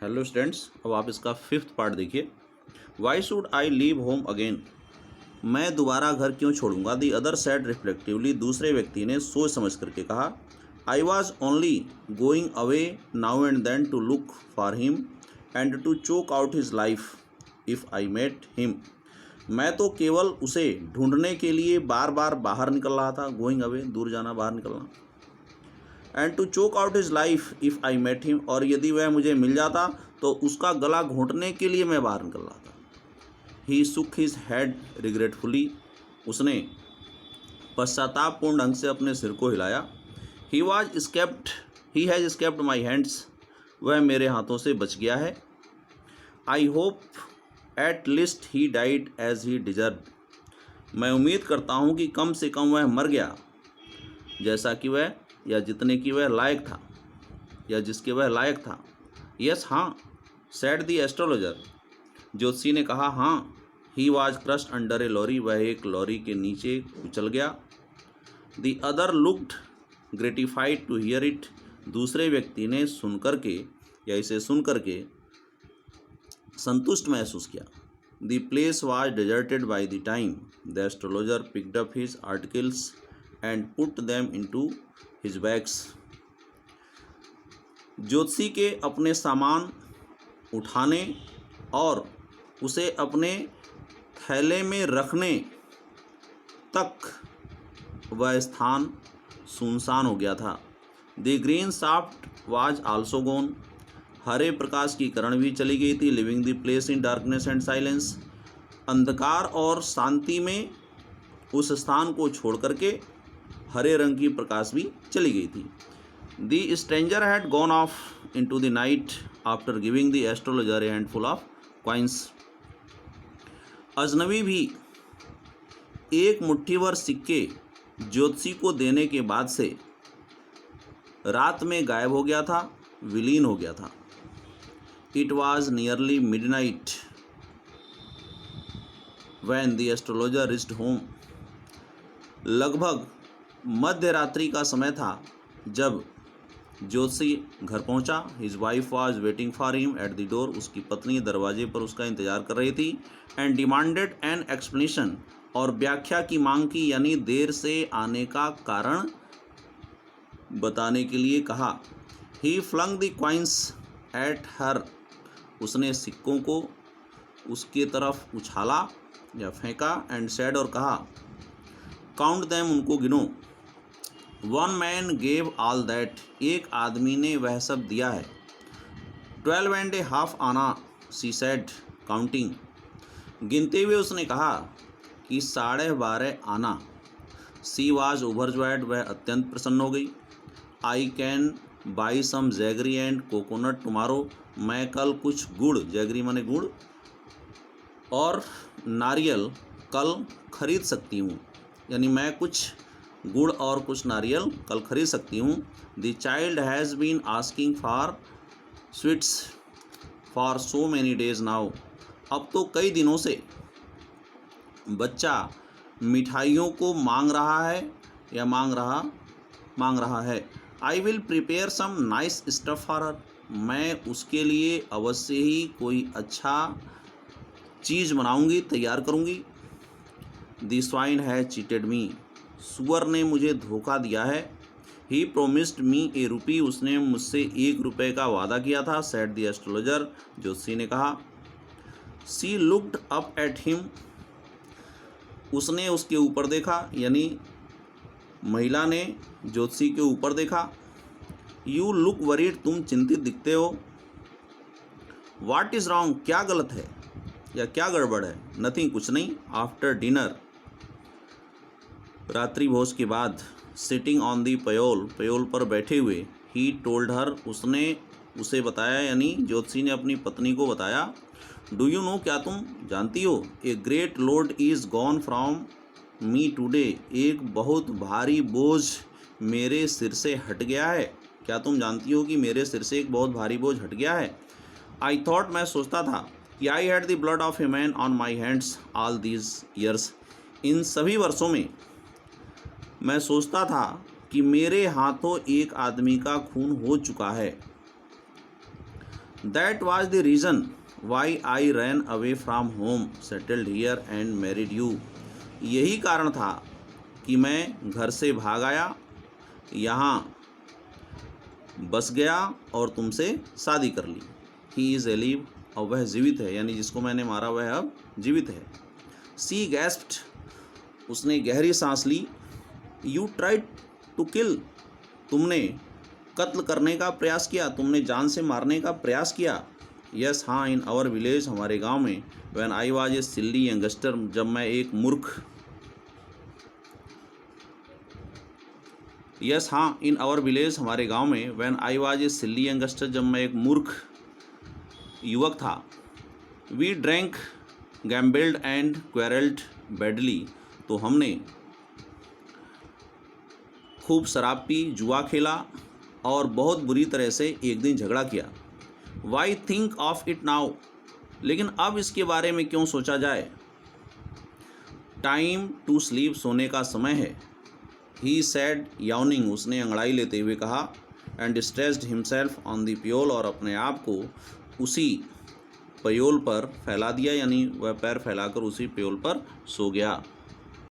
Hello students, अब आप इसका फिफ्थ पार्ट देखिए। Why should I leave home again? मैं दोबारा घर क्यों छोड़ूंगा? दी अदर सेड रिफ्लेक्टिवली, दूसरे व्यक्ति ने सोच समझ करके कहा। I was only going away now and then to look for him and to choke out his life if I met him. मैं तो केवल उसे ढूंढने के लिए बार बार बाहर निकल रहा था। गोइंग अवे, दूर जाना, बाहर निकलना। And to choke out his life if I met him, और यदि वह मुझे मिल जाता तो उसका गला घोंटने के लिए मैं बाहर निकल रहा था। ही सुक हिज हेड रिग्रेटफुली, उसने पश्चातापपूर्ण ढंग से अपने सिर को हिलाया। He has escaped my hands, वह मेरे हाथों से बच गया है। I hope at least he died as he deserve, मैं उम्मीद करता हूँ कि कम से कम वह मर गया जैसा कि वह, या जितने की वह लायक था, या जिसके वह लायक था। यस, हाँ, सेड दी एस्ट्रोलॉजर, ज्योतिषी ने कहा। हाँ। He was crushed under a lorry, वह एक लॉरी के नीचे कुचल गया। The other looked gratified to hear it, दूसरे व्यक्ति ने सुनकर के, या इसे सुनकर के संतुष्ट महसूस किया। The place was deserted by the time the astrologer picked up his articles and put them into his bags, ज्योतिषी के अपने सामान उठाने और उसे अपने थैले में रखने तक वह स्थान सुनसान हो गया था। The green shaft was also gone, हरे प्रकाश की किरण भी चली गई थी। Leaving the place in darkness and silence, अंधकार और शांति में उस स्थान को छोड़ करके हरे रंग की प्रकाश भी चली गई थी। The stranger had gone off into the night after giving the astrologer a handful of coins, अजनबी भी एक मुट्ठी भर सिक्के ज्योतिषी को देने के बाद से रात में गायब हो गया था, विलीन हो गया था। It was nearly midnight when the astrologer reached home, लगभग मध्य रात्रि का समय था जब ज्योतिषी घर पहुंचा। His wife was waiting for him at the door, उसकी पत्नी दरवाजे पर उसका इंतजार कर रही थी। एंड डिमांडेड एन एक्सप्लेनेशन, और व्याख्या की मांग की, यानी देर से आने का कारण बताने के लिए कहा। He flung the coins at her, उसने सिक्कों को उसके तरफ उछाला या फेंका। एंड सेड, और कहा, काउंट दैम, उनको गिनो। One man gave all that, एक आदमी ने वह सब दिया है। 12 and a half आना, सी सेड काउंटिंग, गिनते हुए उसने कहा कि 12.5 आना। सी वाज ओवरजॉयड, वह अत्यंत प्रसन्न हो गई। I can buy some jaggery and coconut tomorrow, मैं कल कुछ गुड़, जैगरी माने गुड़, और नारियल कल खरीद सकती हूँ, यानी मैं कुछ गुड़ और कुछ नारियल कल खरीद सकती हूँ। The child has been asking for sweets for so many days now, अब तो कई दिनों से बच्चा मिठाइयों को मांग रहा है या मांग रहा है। I will prepare some nice stuff for her, मैं उसके लिए अवश्य ही कोई अच्छा चीज़ बनाऊंगी, तैयार करूंगी। द स्वाइन हैज चीटेड मी, सुअर ने मुझे धोखा दिया है। ही प्रोमिस्ड मी ए रुपी, उसने मुझसे 1 रुपये का वादा किया था। सेड द एस्ट्रोलॉजर, ज्योतिषी ने कहा। सी लुक्ड अप एट हिम, उसने उसके ऊपर देखा, यानी महिला ने ज्योतिषी के ऊपर देखा। यू लुक वरीड, तुम चिंतित दिखते हो। व्हाट इज़ रॉन्ग, क्या गलत है या क्या गड़बड़ है? नथिंग, कुछ नहीं। आफ्टर डिनर, रात्रि भोज के बाद, सिटिंग ऑन दी पयोल, पयोल पर बैठे हुए। ही टोल्ड हर, उसने उसे बताया, यानी ज्योतिषी ने अपनी पत्नी को बताया। डू यू नो, क्या तुम जानती हो? A great load is gone from me today, एक बहुत भारी बोझ मेरे सिर से हट गया है। क्या तुम जानती हो कि मेरे सिर से एक बहुत भारी बोझ हट गया है? आई थॉट, मैं सोचता था कि I had the blood of a man on my hands all these years, इन सभी वर्षों में मैं सोचता था कि मेरे हाथों एक आदमी का खून हो चुका है। That was the reason why I ran away from home, settled here and married you. यही कारण था कि मैं घर से भाग आया, यहाँ बस गया और तुमसे शादी कर ली। ही इज़ एलिव, और वह जीवित है, यानी जिसको मैंने मारा वह अब जीवित है। सी गैस्प्ड, उसने गहरी सांस ली। यू ट्राइड टू किल, तुमने कत्ल करने का प्रयास किया, तुमने जान से मारने का प्रयास किया। यस हाँ, इन आवर विलेज, हमारे गांव में। When I was a silly youngster, जब मैं एक मूर्ख। यस हाँ, इन आवर विलेज, हमारे गांव में। When I was a silly youngster, जब मैं एक मूर्ख युवक था। We drank, gambled and quarrelled badly, तो हमने खूब शराब पी, जुआ खेला और बहुत बुरी तरह से एक दिन झगड़ा किया। Why think of it now, लेकिन अब इसके बारे में क्यों सोचा जाए। टाइम टू स्लीप, सोने का समय है। ही सैड याउनिंग, उसने अंगड़ाई लेते हुए कहा। And stretched himself on the pyol, और अपने आप को उसी प्योल पर फैला दिया, यानी वह पैर फैलाकर उसी प्योल पर सो गया।